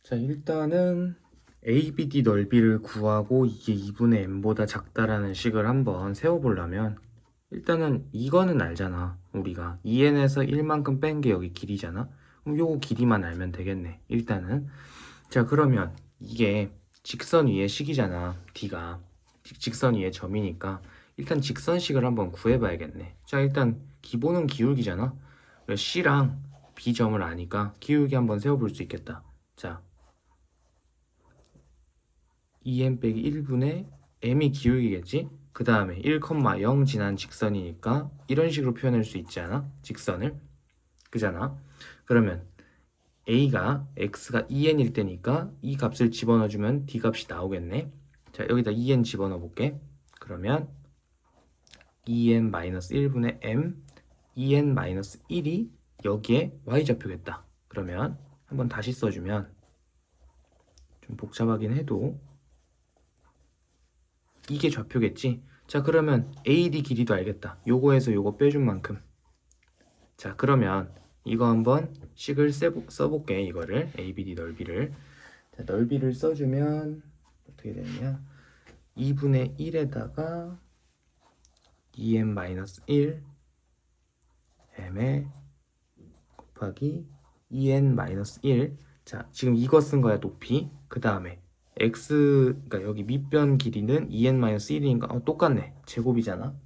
자, 일단은 ABD 넓이를 구하고 이게 2분의 m보다 작다라는 식을 한번 세워보려면 일단은 이거는 알잖아. 우리가 2n에서 1만큼 뺀 게 여기 길이잖아. 그럼 요거 길이만 알면 되겠네. 일단은 자, 그러면 이게 직선 위의 식이잖아. D가 직선 위의 점이니까 일단 직선식을 한번 구해봐야겠네. 자, 일단 기본은 기울기잖아. C랑 B점을 아니까 기울기 한번 세워볼 수 있겠다. 자, 2n 빼기 1분의 m이 기울기겠지? 그 다음에 1,0 지난 직선이니까 이런 식으로 표현할 수 있지 않아? 직선을 그잖아. 그러면 a가 x가 2n일 때니까 이 값을 집어넣어주면 d 값이 나오겠네. 자, 여기다 2n 집어넣어 볼게. 그러면 2n-1분의 m 2n-1이 여기에 y좌표겠다. 그러면 한번 다시 써주면 좀 복잡하긴 해도 이게 좌표겠지. 자, 그러면 AD 길이도 알겠다. 요거에서 요거 빼준 만큼. 자, 그러면 이거 한번 식을 써볼게. 이거를 ABD 넓이를. 자, 넓이를 써주면 어떻게 되느냐? 2분의 1에다가 2n-1 m에 곱하기 2n-1. 자, 지금 이거 쓴 거야, 높이. 그 다음에 x, 그러니까 여기 밑변 길이는 2n-1이니까 똑같네. 제곱이잖아.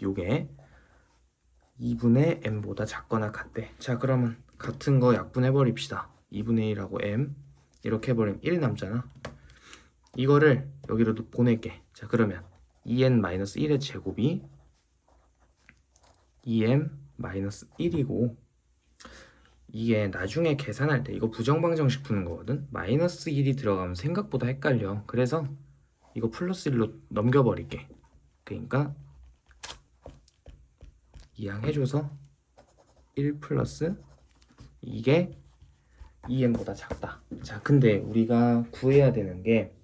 요게 2분의 m보다 작거나 같대. 자, 그러면 같은 거 약분해 버립시다. 2분의 1하고 m 이렇게 해버리면 1 남잖아. 이거를 여기로 보낼게. 자, 그러면 2n-1의 제곱이 2m-1이고 이게 나중에 계산할 때 이거 부정방정식 푸는 거거든. 마이너스 1이 들어가면 생각보다 헷갈려. 그래서 이거 플러스 1로 넘겨버릴게. 그러니까 이항해줘서 1 플러스 이게 2m보다 작다. 자, 근데 우리가 구해야 되는 게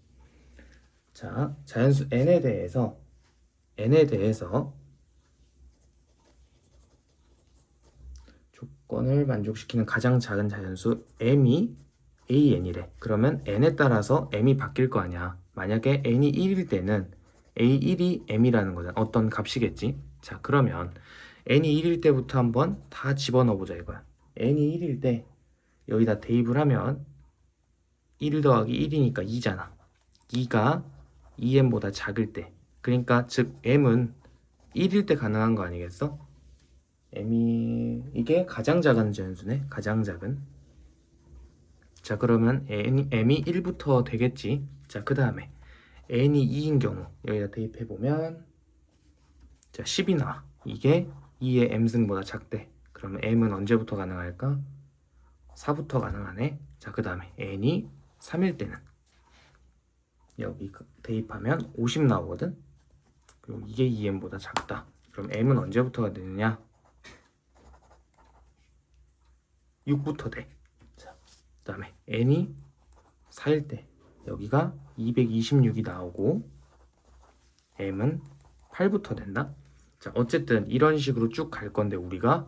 자, 자연수 n에 대해서 조건을 만족시키는 가장 작은 자연수 m이 an이래. 그러면 n에 따라서 m이 바뀔 거 아니야. 만약에 n이 1일 때는 a1이 m이라는 거잖아. 어떤 값이겠지. 자, 그러면 n이 1일 때부터 한번 다 집어넣어 보자 이거야. n이 1일 때 여기다 대입을 하면 1 더하기 1이니까 2잖아. 2가 2m보다 작을 때. 그러니까 즉 m은 1일 때 가능한 거 아니겠어? 이게 가장 작은 자연수네. 가장 작은. 자, 그러면 m이 1부터 되겠지. 자, 그 다음에 n이 2인 경우 여기다 대입해 보면 자, 10이 나와. 이게 2의 m승보다 작대. 그러면 m은 언제부터 가능할까? 4부터 가능하네. 자, 그 다음에 n이 3일 때는 여기 대입하면 50 나오거든. 그리고 이게 2m보다 작다. 그럼 m은 언제부터가 되느냐? 6부터 돼. 자, 그 다음에 n이 4일 때 여기가 226이 나오고 m은 8부터 된다. 자, 어쨌든 이런 식으로 쭉 갈 건데 우리가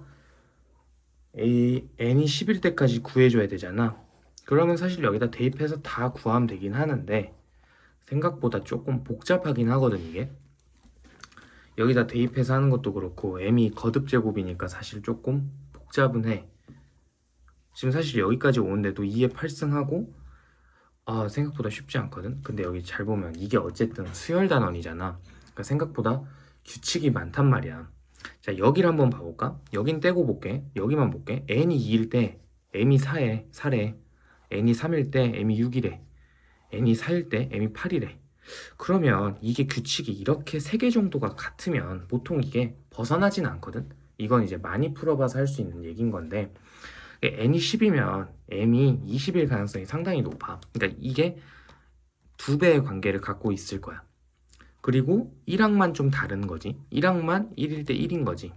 n이 10일 때까지 구해줘야 되잖아. 그러면 사실 여기다 대입해서 다 구하면 되긴 하는데 생각보다 조금 복잡하긴 하거든 이게. 여기다 대입해서 하는 것도 그렇고 m이 거듭제곱이니까 사실 조금 복잡은 해. 지금 사실 여기까지 오는데도 2의 8승하고 생각보다 쉽지 않거든. 근데 여기 잘 보면 이게 어쨌든 수열 단원이잖아. 그러니까 생각보다 규칙이 많단 말이야. 자, 여기를 한번 봐볼까? 여긴 떼고 볼게. 여기만 볼게. n이 2일 때 m이 4래. n이 3일 때 m이 6이래. n이 4일 때 m이 8이래. 그러면 이게 규칙이 이렇게 3개 정도가 같으면 보통 이게 벗어나진 않거든. 이건 이제 많이 풀어봐서 할 수 있는 얘기인 건데 n이 10이면 m이 20일 가능성이 상당히 높아. 그러니까 이게 2배의 관계를 갖고 있을 거야. 그리고 1항만 좀 다른 거지. 1항만 1일 때 1인 거지.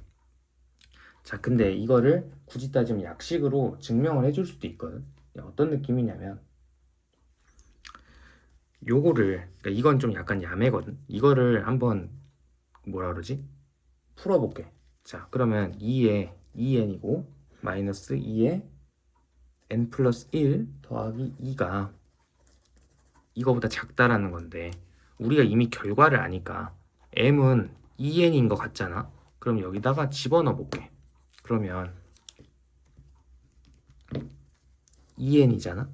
자, 근데 이거를 굳이 따지면 약식으로 증명을 해줄 수도 있거든. 어떤 느낌이냐면 요거를, 그러니까 이건 좀 약간 야매거든. 이거를 한번 뭐라 그러지? 풀어볼게. 자, 그러면 2에 2n이고 마이너스 2에 n 플러스 1 더하기 2가 이거보다 작다라는 건데 우리가 이미 결과를 아니까 m은 2n인 것 같잖아. 그럼 여기다가 집어넣어 볼게. 그러면 2n이잖아.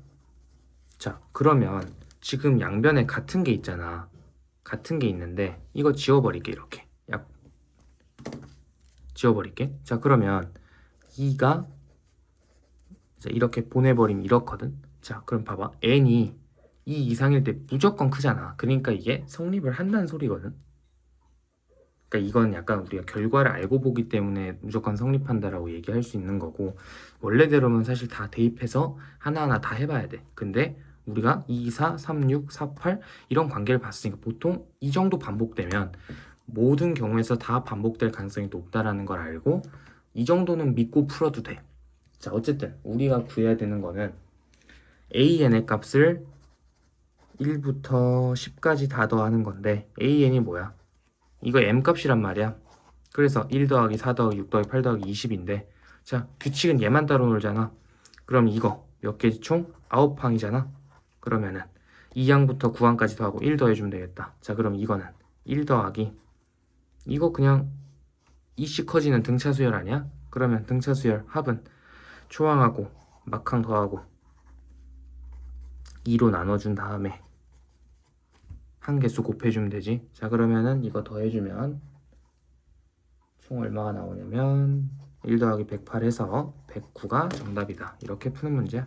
자, 그러면 지금 양변에 같은 게 있잖아. 같은 게 있는데 이거 지워버릴게. 이렇게 지워버릴게. 자, 그러면 2가 이렇게 보내버리면 이렇거든. 자, 그럼 봐봐. n이 2 이상일 때 무조건 크잖아. 그러니까 이게 성립을 한다는 소리거든. 그러니까 이건 약간 우리가 결과를 알고 보기 때문에 무조건 성립한다라고 얘기할 수 있는 거고, 원래대로면 사실 다 대입해서 하나하나 다 해봐야 돼. 근데 우리가 2, 4, 3, 6, 4, 8 이런 관계를 봤으니까 보통 이 정도 반복되면 모든 경우에서 다 반복될 가능성이 높다라는 걸 알고 이 정도는 믿고 풀어도 돼. 자, 어쨌든 우리가 구해야 되는 거는 AN의 값을 1부터 10까지 다 더하는 건데 AN이 뭐야? 이거 M 값이란 말이야. 그래서 1 더하기 4 더하기 6 더하기 8 더하기 20인데 자, 규칙은 얘만 따로 놀잖아. 그럼 이거 몇 개지 총? 9항이잖아. 그러면은 2항부터 9항까지 더하고 1 더해주면 되겠다. 자, 그럼 이거는 1 더하기 이거 그냥 이씩 커지는 등차 수열 아니야? 그러면 등차 수열 합은 초항하고 막항 더하고 2로 나눠준 다음에 한 개수 곱해주면 되지. 자, 그러면은 이거 더해주면 총 얼마가 나오냐면 1 더하기 108 해서 109가 정답이다. 이렇게 푸는 문제야.